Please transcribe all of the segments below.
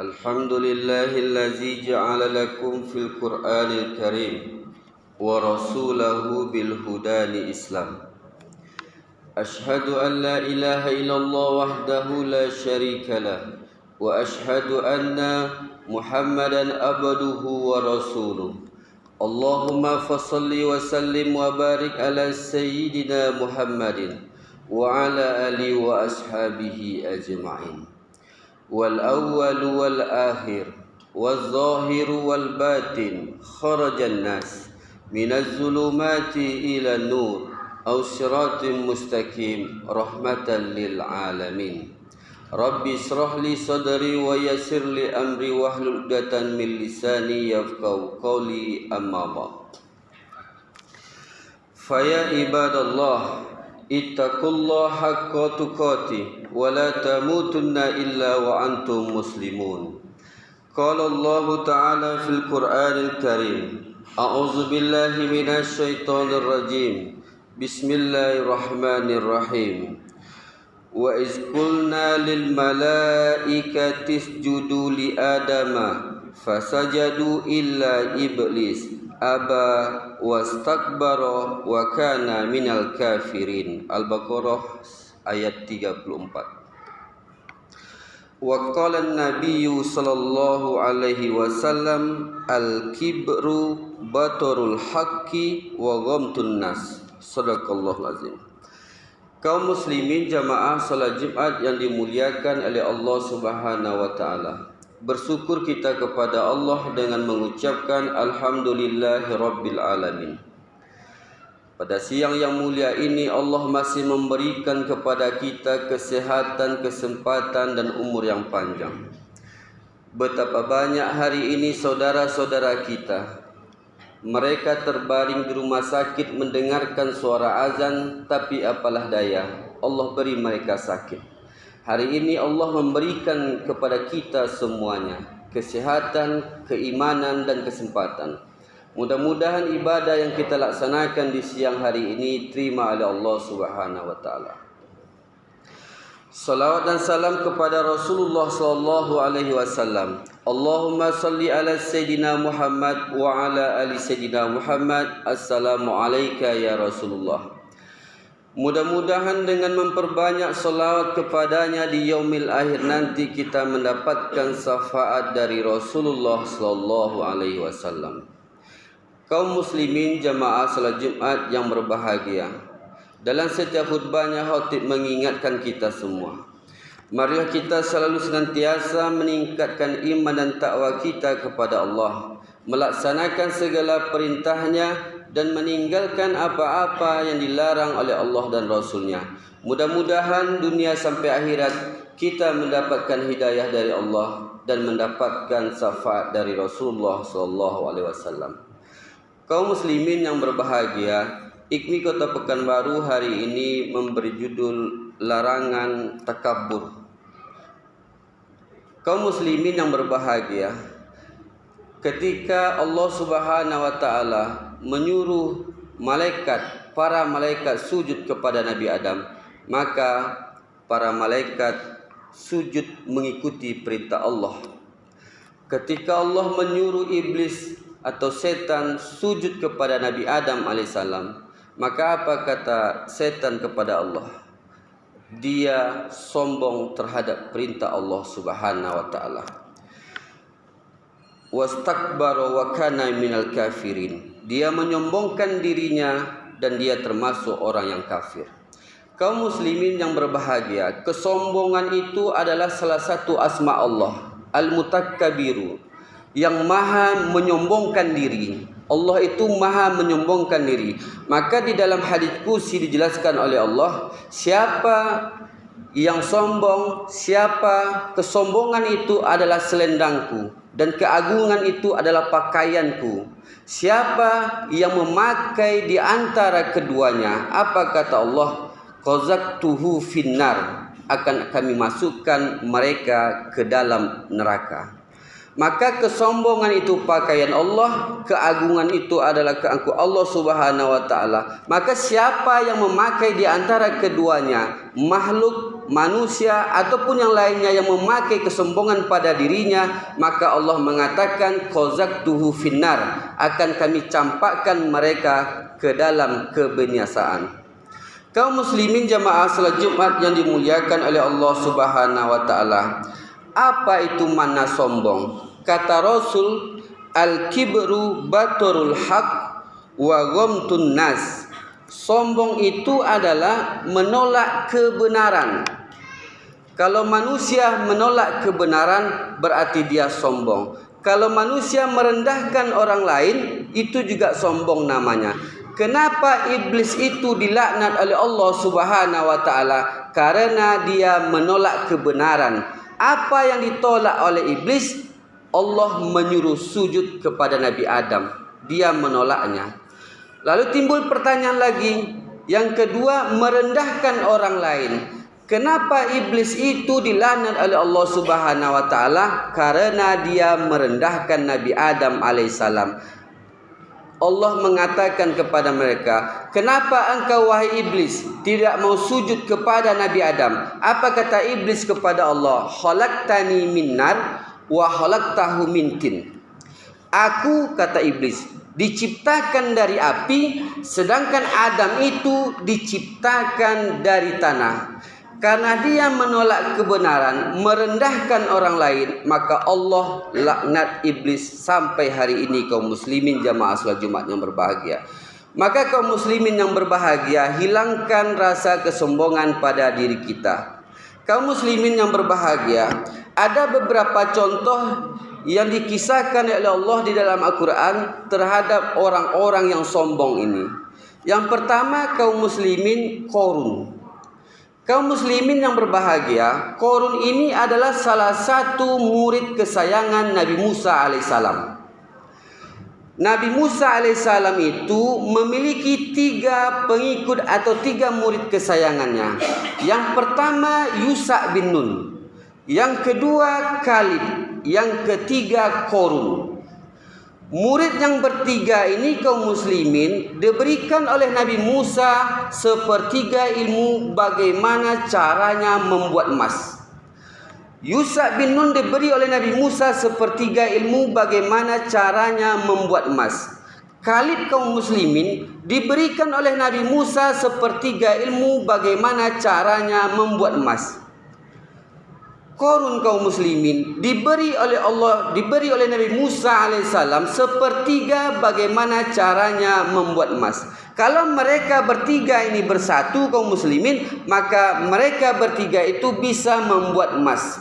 Alhamdulillahillazi ja'ala lakum fil Qur'anil Karim wa rasulahu bil hudani Islam. Ashhadu an la ilaha illallah wahdahu la syarika lah wa ashhadu anna Muhammadan abduhu wa rasuluh. Allahumma fassalli wa sallim wa barik ala sayyidina Muhammadin wa ala alihi wa ashabihi ajma'in. Wal awwal wal akhir wal zahir wal batin kharajan nas minaz zulumati ila nur aw siratim mustaqim rahmatan lil alamin. Rabbi israh li sadri wa yassir li amri wahlul 'uqdatam min lisani yafqahu qawli, amma ba'd. Fa ya ibadallah, ittaqullaha haqqa tuqatih wa la tamutunna illa wa antum muslimun. Qala Allah Ta'ala fil Qur'anil Karim, a'udzu billahi minasy syaithanir rajim. Bismillahirrahmanirrahim. Wa iz qulna lil malaikati isjudu li adama fasajadu illa iblis aba wastakbara wa kana minal kafirin. Al-Baqarah ayat 34. Wa qala an-nabiyyu sallallahu alaihi wasallam, al-kibru batarul haqqi wa ghamtun nas. Shadaqallahul azim. Kaum muslimin jamaah salat Jumat yang dimuliakan oleh Allah Subhanahu wa taala. Bersyukur kita kepada Allah dengan mengucapkan alhamdulillahirabbil alamin. Pada siang yang mulia ini Allah masih memberikan kepada kita kesehatan, kesempatan dan umur yang panjang. Betapa banyak hari ini saudara-saudara kita, mereka terbaring di rumah sakit mendengarkan suara azan, tapi apalah daya, Allah beri mereka sakit. Hari ini Allah memberikan kepada kita semuanya kesehatan, keimanan dan kesempatan. Mudah-mudahan ibadah yang kita laksanakan di siang hari ini terima oleh Allah Subhanahu wa taala. Salawat dan salam kepada Rasulullah sallallahu alaihi wasallam. Allahumma salli ala sayyidina Muhammad wa ala ali sayyidina Muhammad. Assalamu alayka ya Rasulullah. Mudah-mudahan dengan memperbanyak salawat kepadanya di yaumil akhir nanti kita mendapatkan syafaat dari Rasulullah sallallahu alaihi wasallam. Kaum muslimin jamaah salat Jumat yang berbahagia, dalam setiap khutbahnya khatib mengingatkan kita semua, marilah kita selalu senantiasa meningkatkan iman dan takwa kita kepada Allah, melaksanakan segala perintahnya dan meninggalkan apa-apa yang dilarang oleh Allah dan Rasulnya. Mudah-mudahan dunia sampai akhirat kita mendapatkan hidayah dari Allah dan mendapatkan syafaat dari Rasulullah SAW. Kaum muslimin yang berbahagia, IKMI Kota Pekanbaru hari ini memberi judul larangan takabur. Kaum muslimin yang berbahagia, ketika Allah Subhanahu wa taala menyuruh para malaikat sujud kepada Nabi Adam, maka para malaikat sujud mengikuti perintah Allah. Ketika Allah menyuruh iblis atau setan sujud kepada Nabi Adam alaihissalam, maka apa kata setan kepada Allah? Dia sombong terhadap perintah Allah Subhanahu wa taala. Wastakbara wa kana minal kafirin. Dia menyombongkan dirinya dan dia termasuk orang yang kafir. Kaum muslimin yang berbahagia, kesombongan itu adalah salah satu asma Allah, Al-Mutakabbiru, yang maha menyombongkan diri. Allah itu maha menyombongkan diri. Maka di dalam hadis qudsi dijelaskan oleh Allah, siapa yang sombong, siapa kesombongan itu adalah selendangku dan keagungan itu adalah pakaianku. Siapa yang memakai di antara keduanya, apa kata Allah? qazaqtuhu finnar, akan kami masukkan mereka ke dalam neraka. Maka kesombongan itu pakaian Allah, keagungan itu adalah keangkuhan Allah Subhanahu wa taala. Maka siapa yang memakai di antara keduanya, makhluk, manusia ataupun yang lainnya yang memakai kesombongan pada dirinya, maka Allah mengatakan qazaqtuhu finnar, akan kami campakkan mereka ke dalam kebinasaan. Kaum muslimin jamaah salat Jumat yang dimuliakan oleh Allah Subhanahu wa taala. Apa itu makna sombong? Kata Rasul, al-kibru baturul haq wa ghamtun nas. Sombong itu adalah menolak kebenaran. Kalau manusia menolak kebenaran, berarti dia sombong. Kalau manusia merendahkan orang lain, itu juga sombong namanya. Kenapa iblis itu dilaknat oleh Allah Subhanahu wa taala? Karena dia menolak kebenaran. Apa yang ditolak oleh iblis? Allah menyuruh sujud kepada Nabi Adam. Dia menolaknya. Lalu timbul pertanyaan lagi. Yang kedua, merendahkan orang lain. Kenapa iblis itu dilaknat oleh Allah Subhanahu wa taala? Karena dia merendahkan Nabi Adam alaihissalam. Allah mengatakan kepada mereka, kenapa engkau wahai iblis tidak mau sujud kepada Nabi Adam? Apa kata iblis kepada Allah? Khalaqtani min nar wa khalaqtahu min tin. Aku, kata iblis, diciptakan dari api, sedangkan Adam itu diciptakan dari tanah. Karena dia menolak kebenaran, merendahkan orang lain, maka Allah laknat iblis sampai hari ini. Kaum muslimin jamaah salat Jumat yang berbahagia. Maka kaum muslimin yang berbahagia, hilangkan rasa kesombongan pada diri kita. Kaum muslimin yang berbahagia, ada beberapa contoh yang dikisahkan oleh Allah di dalam Al-Quran terhadap orang-orang yang sombong ini. Yang pertama, kaum muslimin Qarun. Kaum muslimin yang berbahagia, Qarun ini adalah salah satu murid kesayangan Nabi Musa alaihissalam. Nabi Musa alaihissalam itu memiliki 3 pengikut atau 3 murid kesayangannya. Yang pertama Yusha bin Nun, yang kedua Kalib, yang ketiga Qarun. Murid yang bertiga ini kaum muslimin diberikan oleh Nabi Musa sepertiga ilmu bagaimana caranya membuat emas. Yusha bin Nun diberi oleh Nabi Musa sepertiga ilmu bagaimana caranya membuat emas. Kalib kaum muslimin diberikan oleh Nabi Musa sepertiga ilmu bagaimana caranya membuat emas. Qarun kaum muslimin diberi oleh Nabi Musa alaihissalam sepertiga bagaimana caranya membuat emas. Kalau mereka bertiga ini bersatu kaum muslimin, maka mereka bertiga itu bisa membuat emas.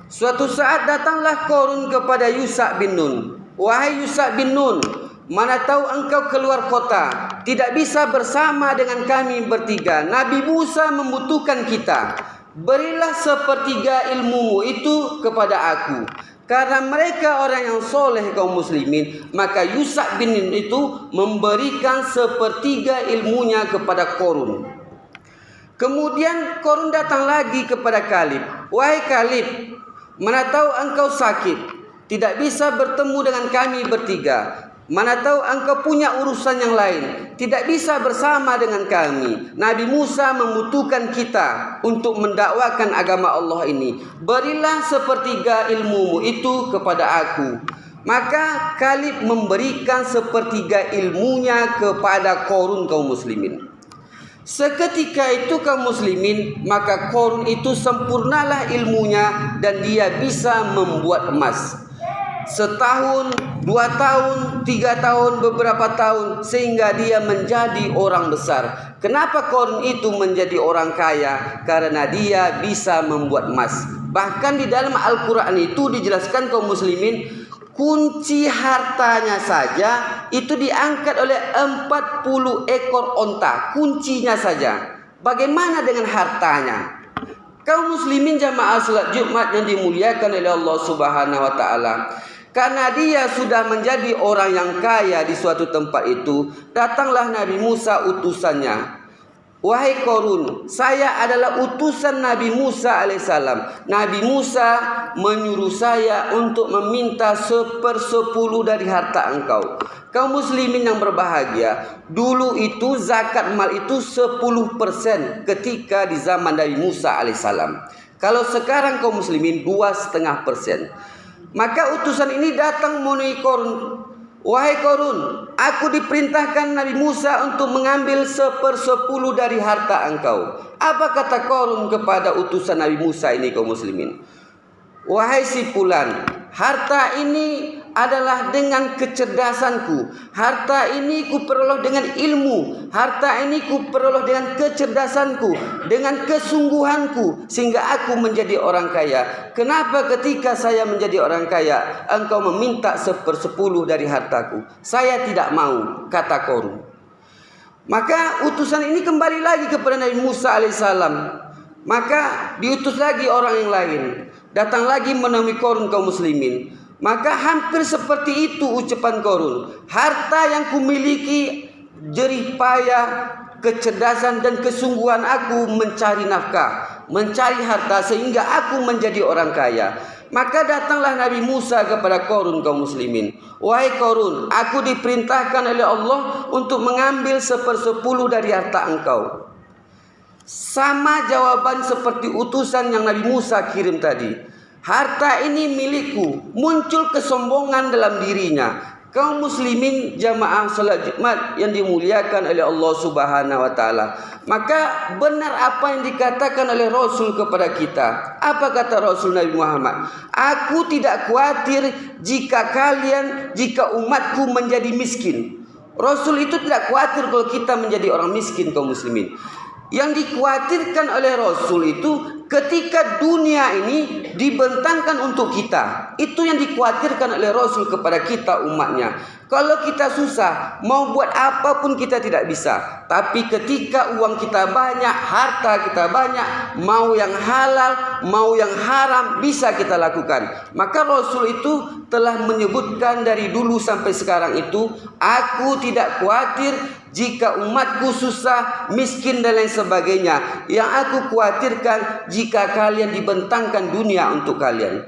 Suatu saat datanglah Qarun kepada Yusha bin Nun. Wahai Yusha bin Nun, mana tahu engkau keluar kota, tidak bisa bersama dengan kami bertiga. Nabi Musa membutuhkan kita. Berilah sepertiga ilmumu itu kepada aku. Karena mereka orang yang soleh kaum muslimin, maka Yusha bin Nun itu memberikan sepertiga ilmunya kepada Qarun. Kemudian Qarun datang lagi kepada Kalib. Wahai Kalib, mana tahu engkau sakit, tidak bisa bertemu dengan kami bertiga. Mana tahu engkau punya urusan yang lain, tidak bisa bersama dengan kami. Nabi Musa membutuhkan kita untuk mendakwakan agama Allah ini. Berilah sepertiga ilmumu itu kepada aku. Maka Kalib memberikan sepertiga ilmunya kepada Qarun kaum muslimin. Seketika itu kaum muslimin, maka Qarun itu sempurnalah ilmunya dan dia bisa membuat emas. Setahun, 2 tahun, 3 tahun, beberapa tahun, sehingga dia menjadi orang besar. Kenapa Qarun itu menjadi orang kaya? Karena dia bisa membuat emas. Bahkan di dalam Al-Quran itu dijelaskan kaum muslimin, kunci hartanya saja itu diangkat oleh 40 ekor onta. Kuncinya saja. Bagaimana dengan hartanya? Kaum muslimin jamaah salat Jumat yang dimuliakan oleh Allah Subhanahu wa taala. Karena dia sudah menjadi orang yang kaya di suatu tempat itu, datanglah Nabi Musa utusannya. Wahai Qarun, saya adalah utusan Nabi Musa alaihissalam. Nabi Musa menyuruh saya untuk meminta 1/10 dari harta engkau. Kaum muslimin yang berbahagia, dulu itu zakat mal itu 10% ketika di zaman Nabi Musa alaihissalam. Kalau sekarang kaum muslimin 2,5%. Maka utusan ini datang menemui Qarun. Wahai Qarun, aku diperintahkan Nabi Musa untuk mengambil 1/10 dari harta engkau. Apa kata Qarun kepada utusan Nabi Musa ini kaum muslimin? Wahai si fulan, harta ini adalah dengan kecerdasanku. Harta ini kuperoleh dengan ilmu. Harta ini kuperoleh dengan kecerdasanku, dengan kesungguhanku, sehingga aku menjadi orang kaya. Kenapa ketika saya menjadi orang kaya, engkau meminta 1/10 dari hartaku? Saya tidak mau, kata Qarun. Maka utusan ini kembali lagi kepada Nabi Musa alaihissalam. Maka diutus lagi orang yang lain, datang lagi menemui Qarun kaum muslimin. Maka hampir seperti itu ucapan Qarun. Harta yang kumiliki, jerih payah, kecerdasan dan kesungguhan aku mencari nafkah, mencari harta sehingga aku menjadi orang kaya. Maka datanglah Nabi Musa kepada Qarun kaum muslimin. Wahai Qarun, aku diperintahkan oleh Allah untuk mengambil 1/10 dari harta engkau. Sama jawaban seperti utusan yang Nabi Musa kirim tadi. Harta ini milikku. Muncul kesombongan dalam dirinya. Kaum muslimin jamaah salat Jumat yang dimuliakan oleh Allah Subhanahu wa taala. Maka benar apa yang dikatakan oleh Rasul kepada kita. Apa kata Rasul Nabi Muhammad? Aku tidak khawatir jika umatku menjadi miskin. Rasul itu tidak khawatir kalau kita menjadi orang miskin kaum muslimin. Yang dikhawatirkan oleh Rasul itu ketika dunia ini dibentangkan untuk kita. Itu yang dikhawatirkan oleh Rasul kepada kita umatnya. Kalau kita susah, mau buat apapun kita tidak bisa. Tapi ketika uang kita banyak, harta kita banyak, mau yang halal, mau yang haram, bisa kita lakukan. Maka Rasul itu telah menyebutkan dari dulu sampai sekarang itu, aku tidak khawatir jika umatku susah, miskin dan lain sebagainya. Yang aku khawatirkan jika kalian dibentangkan dunia untuk kalian.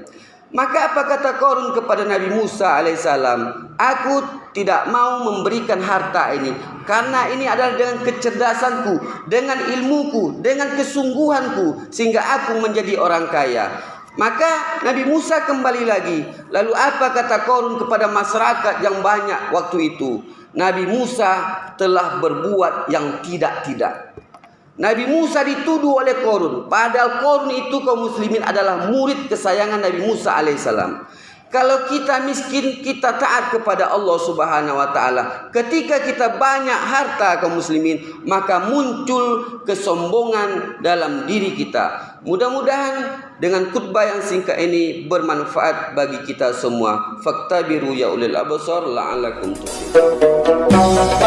Maka apa kata Qarun kepada Nabi Musa alaihissalam? Aku tidak mau memberikan harta ini karena ini adalah dengan kecerdasanku, dengan ilmuku, dengan kesungguhanku, sehingga aku menjadi orang kaya. Maka Nabi Musa kembali lagi. Lalu apa kata Qarun kepada masyarakat yang banyak waktu itu? Nabi Musa telah berbuat yang tidak-tidak. Nabi Musa dituduh oleh Qarun. Padahal Qarun itu kaum muslimin adalah murid kesayangan Nabi Musa alaihissalam. Kalau kita miskin, kita taat kepada Allah Subhanahu wa taala. Ketika kita banyak harta kaum muslimin, maka muncul kesombongan dalam diri kita. Mudah-mudahan dengan khutbah yang singkat ini bermanfaat bagi kita semua. Faktabiru ya ulil absar la'allakum tuflihun.